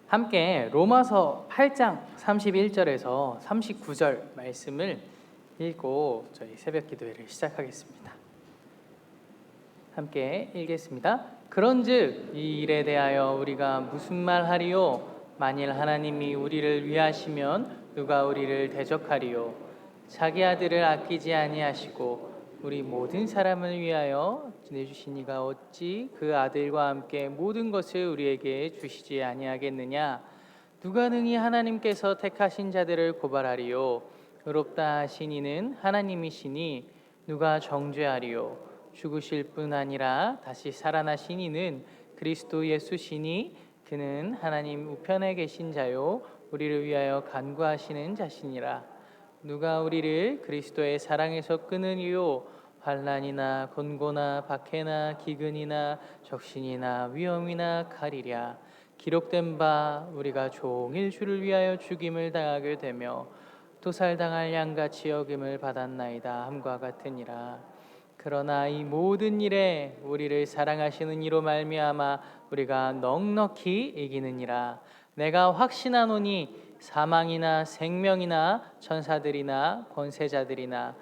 함께 로마서 8장 31절에서 39절 말씀을 읽고 저희 새벽 기도회를 시작하겠습니다. 함께 읽겠습니다. 그런즉 이 일에 대하여 우리가 무슨 말하리요? 만일 하나님이 우리를 위하시면 누가 우리를 대적하리요? 자기 아들을 아끼지 아니하시고 우리 모든 사람을 위하여 내주신 이가 어찌 그 아들과 함께 모든 것을 우리에게 주시지 아니하겠느냐? 누가 능히 하나님께서 택하신 자들을 고발하리요? 의롭다 하신 이는 하나님이시니 누가 정죄하리요? 죽으실 뿐 아니라 다시 살아나신 이는 그리스도 예수시니 그는 하나님 우편에 계신 자요 우리를 위하여 간구하시는 자시니라. 누가 우리를 그리스도의 사랑에서 끊으리요? 환난이나 곤고나 박해나 기근이나 적신이나 위험이나 칼이랴. 기록된 바 우리가 종일 주를 위하여 죽임을 당하게 되며 도살당할 양같이 여김을 받았나이다 함과 같으니라. 그러나 이 모든 일에 우리를 사랑하시는 이로 말미암아 우리가 넉넉히 이기느니라. 내가 확신하노니 사망이나 생명이나 천사들이나 권세자들이나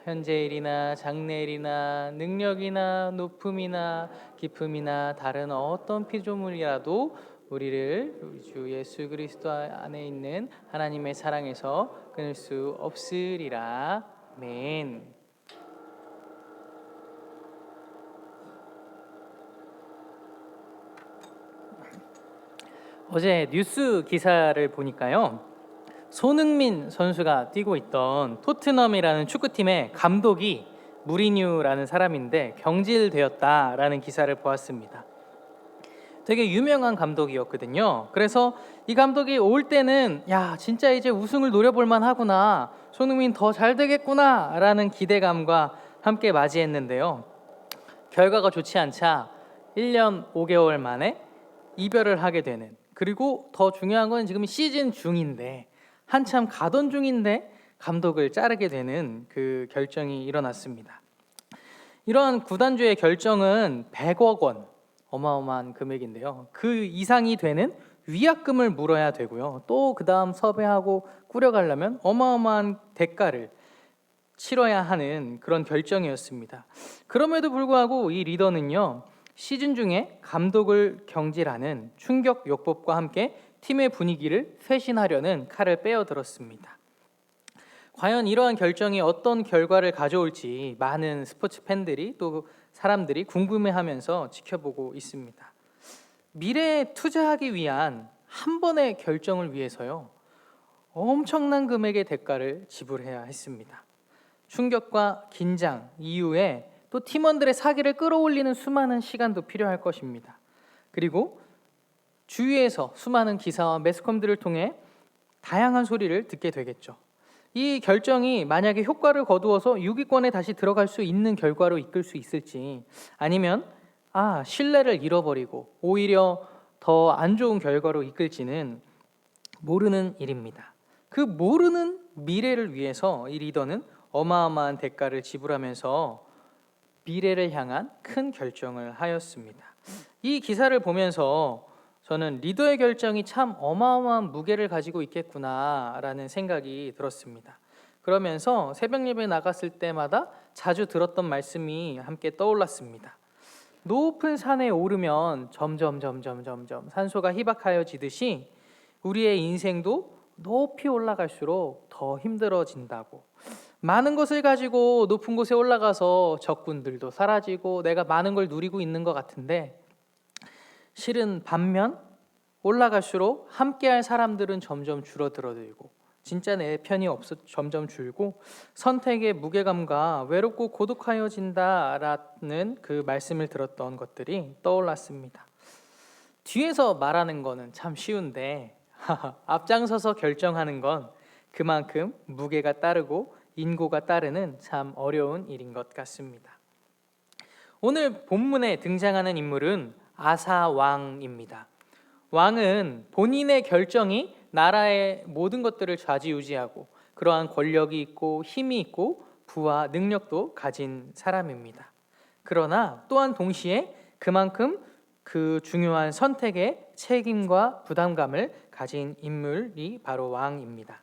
현재일이나 장래일이나 능력이나 높음이나 깊음이나 다른 어떤 피조물이라도 우리를 주 예수 그리스도 안에 있는 하나님의 사랑에서 끊을 수 없으리라. 아멘. 어제 뉴스 기사를 보니까요, 손흥민 선수가 뛰고 있던 토트넘이라는 축구팀의 감독이 무리뉴라는 사람인데 경질되었다라는 기사를 보았습니다. 되게 유명한 감독이었거든요. 그래서 이 감독이 올 때는 야 진짜 이제 우승을 노려볼 만하구나, 손흥민 더 잘 되겠구나 라는 기대감과 함께 맞이했는데요, 결과가 좋지 않자 1년 5개월 만에 이별을 하게 되는, 그리고 더 중요한 건 지금 시즌 중인데 한참 가던 중인데 감독을 자르게 되는 그 결정이 일어났습니다. 이러한 구단주의 결정은 100억 원, 어마어마한 금액인데요, 그 이상이 되는 위약금을 물어야 되고요, 또 그 다음 섭외하고 꾸려가려면 어마어마한 대가를 치러야 하는 그런 결정이었습니다. 그럼에도 불구하고 이 리더는요, 시즌 중에 감독을 경질하는 충격 요법과 함께 팀의 분위기를 쇄신하려는 칼을 빼어들었습니다. 과연 이러한 결정이 어떤 결과를 가져올지 많은 스포츠 팬들이 또 사람들이 궁금해하면서 지켜보고 있습니다. 미래에 투자하기 위한 한 번의 결정을 위해서요, 엄청난 금액의 대가를 지불해야 했습니다. 충격과 긴장 이후에 또 팀원들의 사기를 끌어올리는 수많은 시간도 필요할 것입니다. 그리고 주위에서 수많은 기사와 매스컴들을 통해 다양한 소리를 듣게 되겠죠. 이 결정이 만약에 효과를 거두어서 6위권에 다시 들어갈 수 있는 결과로 이끌 수 있을지, 아니면 신뢰를 잃어버리고 오히려 더 안 좋은 결과로 이끌지는 모르는 일입니다. 그 모르는 미래를 위해서 이 리더는 어마어마한 대가를 지불하면서 미래를 향한 큰 결정을 하였습니다. 이 기사를 보면서 저는 리더의 결정이 참 어마어마한 무게를 가지고 있겠구나라는 생각이 들었습니다. 그러면서 새벽 예배 나갔을 때마다 자주 들었던 말씀이 함께 떠올랐습니다. 높은 산에 오르면 점점 산소가 희박하여지듯이 우리의 인생도 높이 올라갈수록 더 힘들어진다고. 많은 것을 가지고 높은 곳에 올라가서 적군들도 사라지고 내가 많은 걸 누리고 있는 것 같은데, 실은 반면 올라갈수록 함께할 사람들은 점점 줄어들고 진짜 내 편이 점점 줄고 선택의 무게감과 외롭고 고독하여진다라는 그 말씀을 들었던 것들이 떠올랐습니다. 뒤에서 말하는 거는 참 쉬운데 앞장서서 결정하는 건 그만큼 무게가 따르고 인고가 따르는 참 어려운 일인 것 같습니다. 오늘 본문에 등장하는 인물은 아사 왕입니다. 왕은 본인의 결정이 나라의 모든 것들을 좌지우지하고 그러한 권력이 있고 힘이 있고 부와 능력도 가진 사람입니다. 그러나 또한 동시에 그만큼 그 중요한 선택에 책임과 부담감을 가진 인물이 바로 왕입니다.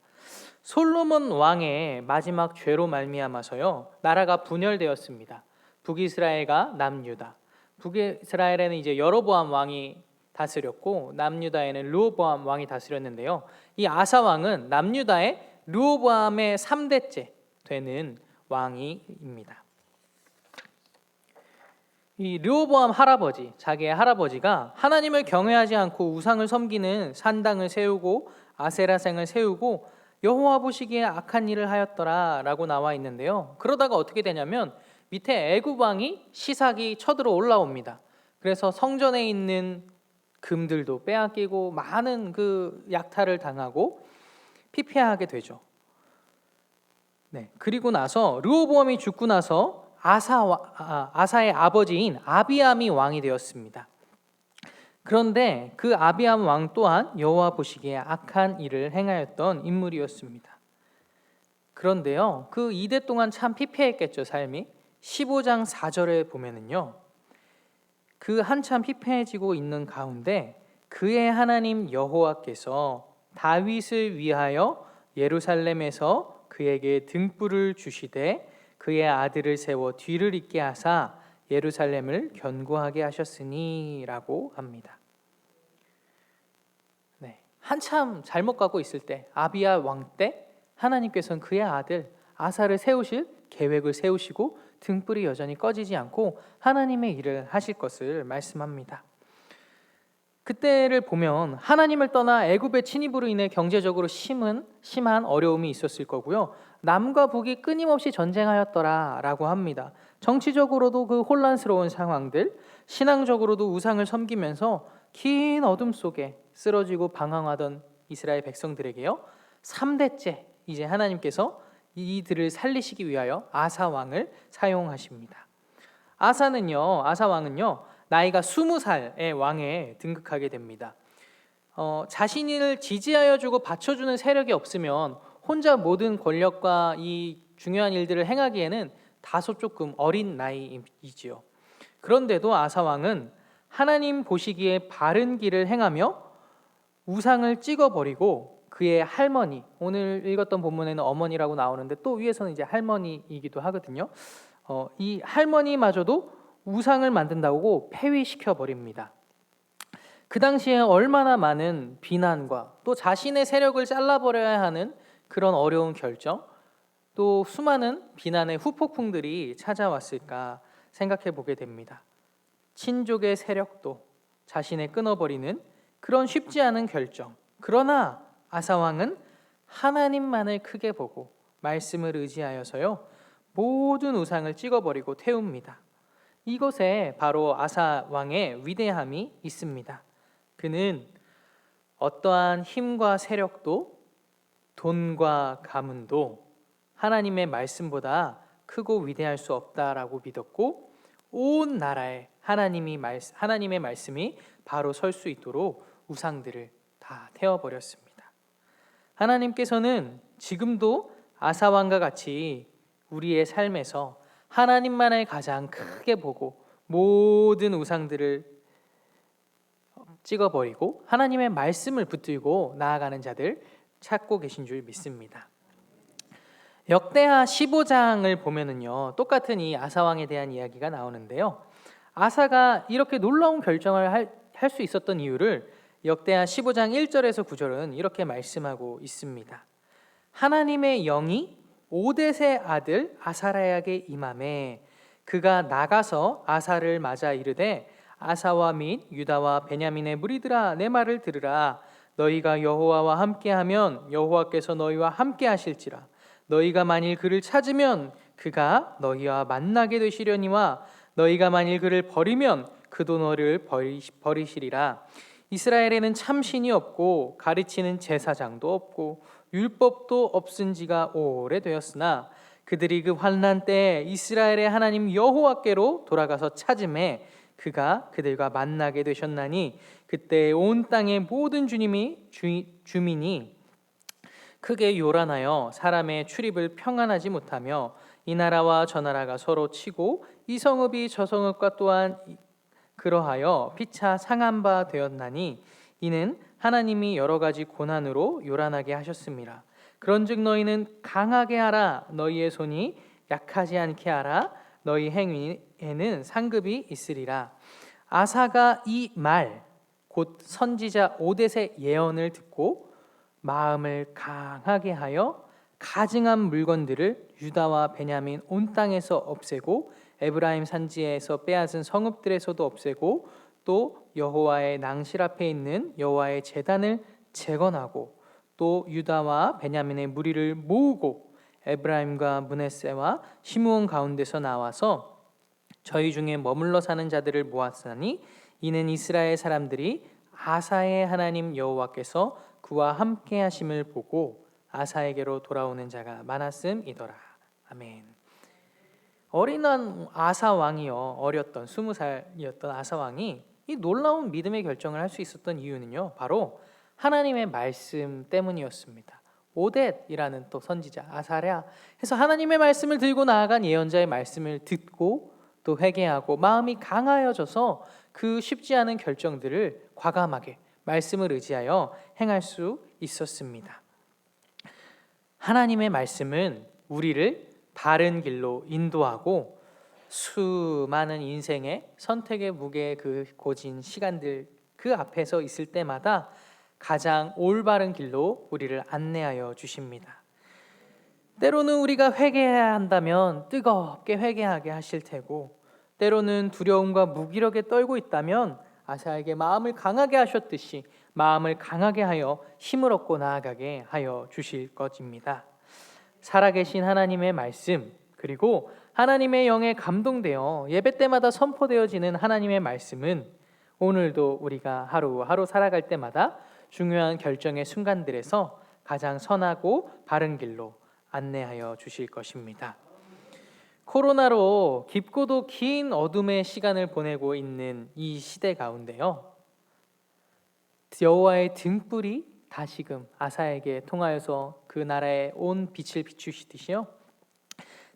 솔로몬 왕의 마지막 죄로 말미암아서요, 나라가 분열되었습니다. 북이스라엘과 남유다. 북이스라엘에는 이제 여로보암 왕이 다스렸고 남유다에는 르호보암 왕이 다스렸는데요. 이 아사 왕은 남유다의 르호보암의 3대째 되는 왕입니다. 이 르호보암 할아버지, 자기의 할아버지가 하나님을 경외하지 않고 우상을 섬기는 산당을 세우고 아세라상을 세우고 여호와 보시기에 악한 일을 하였더라라고 나와 있는데요. 그러다가 어떻게 되냐면 밑에 애굽 왕이 시삭이 쳐들어 올라옵니다. 그래서 성전에 있는 금들도 빼앗기고 많은 그 약탈을 당하고 피폐하게 되죠. 네, 그리고 나서 르호보암이 죽고 나서 아사의 아버지인 아비암이 왕이 되었습니다. 그런데 그 아비암 왕 또한 여호와 보시기에 악한 일을 행하였던 인물이었습니다. 그런데요, 그 2대 동안 참 피폐했겠죠, 삶이. 15장 4절에 보면은요, 그 한참 피폐해지고 있는 가운데 그의 하나님 여호와께서 다윗을 위하여 예루살렘에서 그에게 등불을 주시되 그의 아들을 세워 뒤를 잇게 하사 예루살렘을 견고하게 하셨으니라고 합니다. 네, 한참 잘못 가고 있을 때 아비야 왕 때 하나님께서는 그의 아들 아사를 세우실 계획을 세우시고 등불이 여전히 꺼지지 않고 하나님의 일을 하실 것을 말씀합니다. 그때를 보면 하나님을 떠나 애굽의 침입으로 인해 경제적으로 심한 어려움이 있었을 거고요. 남과 북이 끊임없이 전쟁하였더라라고 합니다. 정치적으로도 그 혼란스러운 상황들, 신앙적으로도 우상을 섬기면서 긴 어둠 속에 쓰러지고 방황하던 이스라엘 백성들에게요, 3대째 이제 하나님께서 이들을 살리시기 위하여 아사 왕을 사용하십니다. 아사 왕은요 나이가 20살의 왕에 등극하게 됩니다. 자신을 지지하여 주고 받쳐주는 세력이 없으면 혼자 모든 권력과 이 중요한 일들을 행하기에는 다소 조금 어린 나이이지요. 그런데도 아사 왕은 하나님 보시기에 바른 길을 행하며 우상을 찍어버리고 그의 할머니, 오늘 읽었던 본문에는 어머니라고 나오는데 또 위에서는 이제 할머니이기도 하거든요. 이 할머니마저도 우상을 만든다고 폐위시켜 버립니다. 그 당시에 얼마나 많은 비난과 또 자신의 세력을 잘라버려야 하는 그런 어려운 결정, 또 수많은 비난의 후폭풍들이 찾아왔을까 생각해 보게 됩니다. 친족의 세력도 자신의 끊어버리는 그런 쉽지 않은 결정. 그러나 아사 왕은 하나님만을 크게 보고 말씀을 의지하여서요, 모든 우상을 찍어버리고 태웁니다. 이것에 바로 아사 왕의 위대함이 있습니다. 그는 어떠한 힘과 세력도 돈과 가문도 하나님의 말씀보다 크고 위대할 수 없다라고 믿었고, 온 나라에 하나님의 말씀이 바로 설 수 있도록 우상들을 다 태워버렸습니다. 하나님께서는 지금도 아사 왕과 같이 우리의 삶에서 하나님만을 가장 크게 보고 모든 우상들을 찍어버리고 하나님의 말씀을 붙들고 나아가는 자들 찾고 계신 줄 믿습니다. 역대하 15장을 보면은요, 똑같은 이 아사 왕에 대한 이야기가 나오는데요, 아사가 이렇게 놀라운 결정을 할 수 있었던 이유를 역대하 15장 1절에서 9절은 이렇게 말씀하고 있습니다. 하나님의 영이 오뎃의 아들 아사랴에게 임하매 그가 나가서 아사를 맞아 이르되 아사와 및 유다와 베냐민의 무리들아, 내 말을 들으라. 너희가 여호와와 함께하면 여호와께서 너희와 함께하실지라. 너희가 만일 그를 찾으면 그가 너희와 만나게 되시려니와 너희가 만일 그를 버리면 그도 너를 버리시리라. 이스라엘에는 참신이 없고 가르치는 제사장도 없고 율법도 없은 지가 오래되었으나 그들이 그 환난 때에 이스라엘의 하나님 여호와께로 돌아가서 찾음에 그가 그들과 만나게 되셨나니 그때 온 땅의 모든 주민이 크게 요란하여 사람의 출입을 평안하지 못하며 이 나라와 저 나라가 서로 치고 이 성읍이 저 성읍과 또한 그러하여 피차 상한 바 되었나니 이는 하나님이 여러 가지 고난으로 요란하게 하셨습니다. 그런즉 너희는 강하게 하라. 너희의 손이 약하지 않게 하라. 너희 행위에는 상급이 있으리라. 아사가 이 말 곧 선지자 오뎃의 예언을 듣고 마음을 강하게 하여 가증한 물건들을 유다와 베냐민 온 땅에서 없애고 에브라임 산지에서 빼앗은 성읍들에서도 없애고 또 여호와의 낭실 앞에 있는 여호와의 제단을 재건하고 또 유다와 베냐민의 무리를 모으고 에브라임과 므낫세와 시므온 가운데서 나와서 저희 중에 머물러 사는 자들을 모았으니 이는 이스라엘 사람들이 아사의 하나님 여호와께서 그와 함께 하심을 보고 아사에게로 돌아오는 자가 많았음이더라. 아멘. 어린 아사 왕이요, 어렸던 20살이었던 아사 왕이 이 놀라운 믿음의 결정을 할 수 있었던 이유는요, 바로 하나님의 말씀 때문이었습니다. 오뎃이라는 또 선지자 아사랴 해서 하나님의 말씀을 들고 나아간 예언자의 말씀을 듣고 또 회개하고 마음이 강하여져서 그 쉽지 않은 결정들을 과감하게 말씀을 의지하여 행할 수 있었습니다. 하나님의 말씀은 우리를 바른 길로 인도하고 수많은 인생의 선택의 무게에 그 고진 시간들 그 앞에서 있을 때마다 가장 올바른 길로 우리를 안내하여 주십니다. 때로는 우리가 회개해야 한다면 뜨겁게 회개하게 하실 테고 때로는 두려움과 무기력에 떨고 있다면 아사에게 마음을 강하게 하셨듯이 마음을 강하게 하여 힘을 얻고 나아가게 하여 주실 것입니다. 살아계신 하나님의 말씀 그리고 하나님의 영에 감동되어 예배 때마다 선포되어지는 하나님의 말씀은 오늘도 우리가 하루하루 살아갈 때마다 중요한 결정의 순간들에서 가장 선하고 바른 길로 안내하여 주실 것입니다. 코로나로 깊고도 긴 어둠의 시간을 보내고 있는 이 시대 가운데요, 여호와의 등불이 다시금 아사에게 통하여서 그 나라에 온 빛을 비추시듯이요,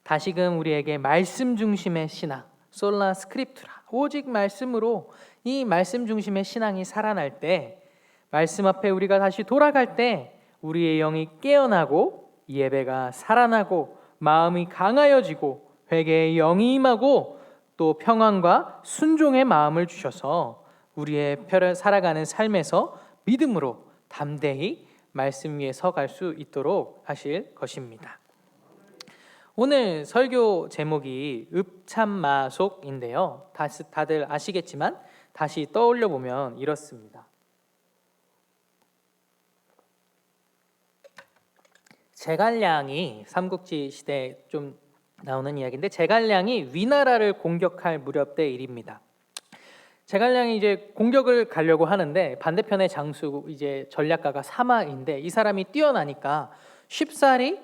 다시금 우리에게 말씀 중심의 신앙, 솔라 스크립투라, 오직 말씀으로 이 말씀 중심의 신앙이 살아날 때, 말씀 앞에 우리가 다시 돌아갈 때 우리의 영이 깨어나고 예배가 살아나고 마음이 강하여지고 회개의 영이 임하고 또 평안과 순종의 마음을 주셔서 우리의 살아가는 삶에서 믿음으로 담대히 말씀 위에 서갈 수 있도록 하실 것입니다. 오늘 설교 제목이 읍참마속인데요, 다들 아시겠지만 다시 떠올려 보면 이렇습니다. 제갈량이 삼국지 시대에 좀 나오는 이야기인데, 제갈량이 위나라를 공격할 무렵 때 일입니다. 제갈량이 이제 공격을 가려고 하는데 반대편의 장수 이제 전략가가 사마인데 이 사람이 뛰어나니까 쉽사리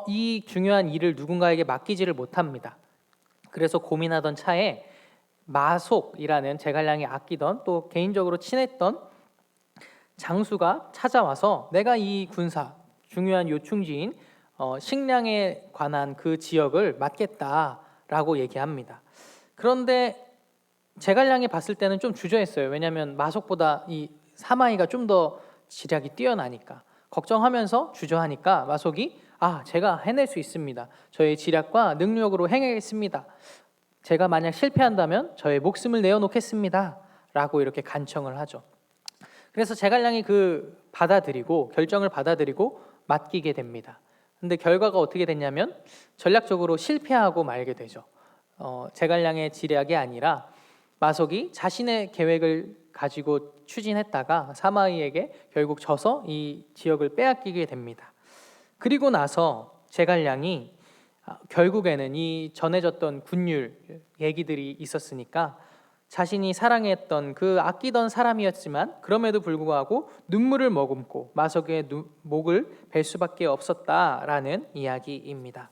이 중요한 일을 누군가에게 맡기지를 못합니다. 그래서 고민하던 차에 마속이라는 제갈량이 아끼던 또 개인적으로 친했던 장수가 찾아와서 내가 이 군사 중요한 요충지인 식량에 관한 그 지역을 맡겠다라고 얘기합니다. 그런데 제갈량이 봤을 때는 좀 주저했어요. 왜냐하면 마속보다 이 사마이가 좀 더 지략이 뛰어나니까 걱정하면서 주저하니까 마속이 제가 해낼 수 있습니다. 저의 지략과 능력으로 행하겠습니다. 제가 만약 실패한다면 저의 목숨을 내어놓겠습니다 라고 이렇게 간청을 하죠. 그래서 제갈량이 결정을 받아들이고 맡기게 됩니다. 근데 결과가 어떻게 됐냐면 전략적으로 실패하고 말게 되죠. 제갈량의 지략이 아니라 마속이 자신의 계획을 가지고 추진했다가 사마이에게 결국 져서 이 지역을 빼앗기게 됩니다. 그리고 나서 제갈량이 결국에는 이 전해졌던 군율 얘기들이 있었으니까 자신이 사랑했던 그 아끼던 사람이었지만 그럼에도 불구하고 눈물을 머금고 마속의 목을 벨 수밖에 없었다라는 이야기입니다.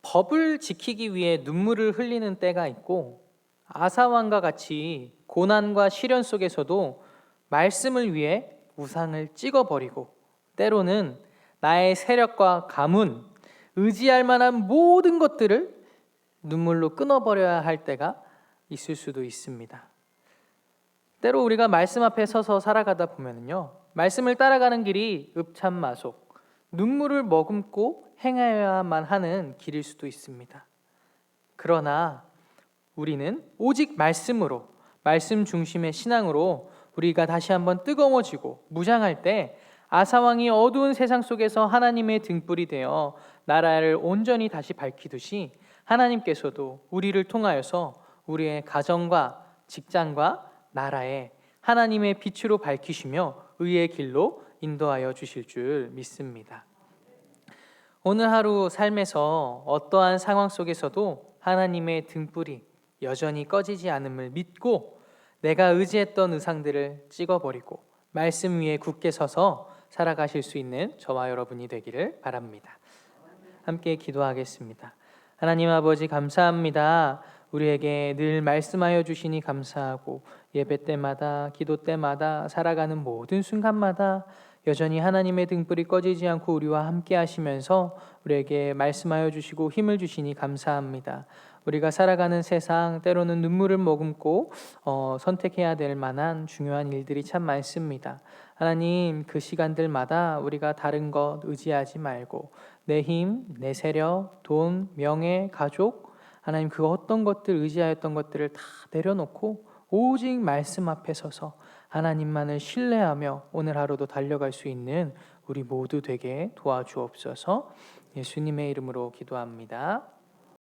법을 지키기 위해 눈물을 흘리는 때가 있고 아사왕과 같이 고난과 시련 속에서도 말씀을 위해 우상을 찍어버리고 때로는 나의 세력과 가문, 의지할 만한 모든 것들을 눈물로 끊어버려야 할 때가 있을 수도 있습니다. 때로 우리가 말씀 앞에 서서 살아가다 보면요, 말씀을 따라가는 길이 읍참마속, 눈물을 머금고 행하여야만 하는 길일 수도 있습니다. 그러나 우리는 오직 말씀으로, 말씀 중심의 신앙으로 우리가 다시 한번 뜨거워지고 무장할 때 아사왕이 어두운 세상 속에서 하나님의 등불이 되어 나라를 온전히 다시 밝히듯이 하나님께서도 우리를 통하여서 우리의 가정과 직장과 나라에 하나님의 빛으로 밝히시며 의의 길로 인도하여 주실 줄 믿습니다. 오늘 하루 삶에서 어떠한 상황 속에서도 하나님의 등불이 여전히 꺼지지 않음을 믿고 내가 의지했던 의상들을 찍어버리고 말씀 위에 굳게 서서 살아가실 수 있는 저와 여러분이 되기를 바랍니다. 함께 기도하겠습니다. 하나님 아버지, 감사합니다. 우리에게 늘 말씀하여 주시니 감사하고 예배 때마다 기도 때마다 살아가는 모든 순간마다 여전히 하나님의 등불이 꺼지지 않고 우리와 함께 하시면서 우리에게 말씀하여 주시고 힘을 주시니 감사합니다. 우리가 살아가는 세상 때로는 눈물을 머금고 선택해야 될 만한 중요한 일들이 참 많습니다. 하나님, 그 시간들마다 우리가 다른 것 의지하지 말고 내 힘, 내 세력, 돈, 명예, 가족, 하나님 그 어떤 것들 의지하였던 것들을 다 내려놓고 오직 말씀 앞에 서서 하나님만을 신뢰하며 오늘 하루도 달려갈 수 있는 우리 모두 되게 도와주옵소서. 예수님의 이름으로 기도합니다.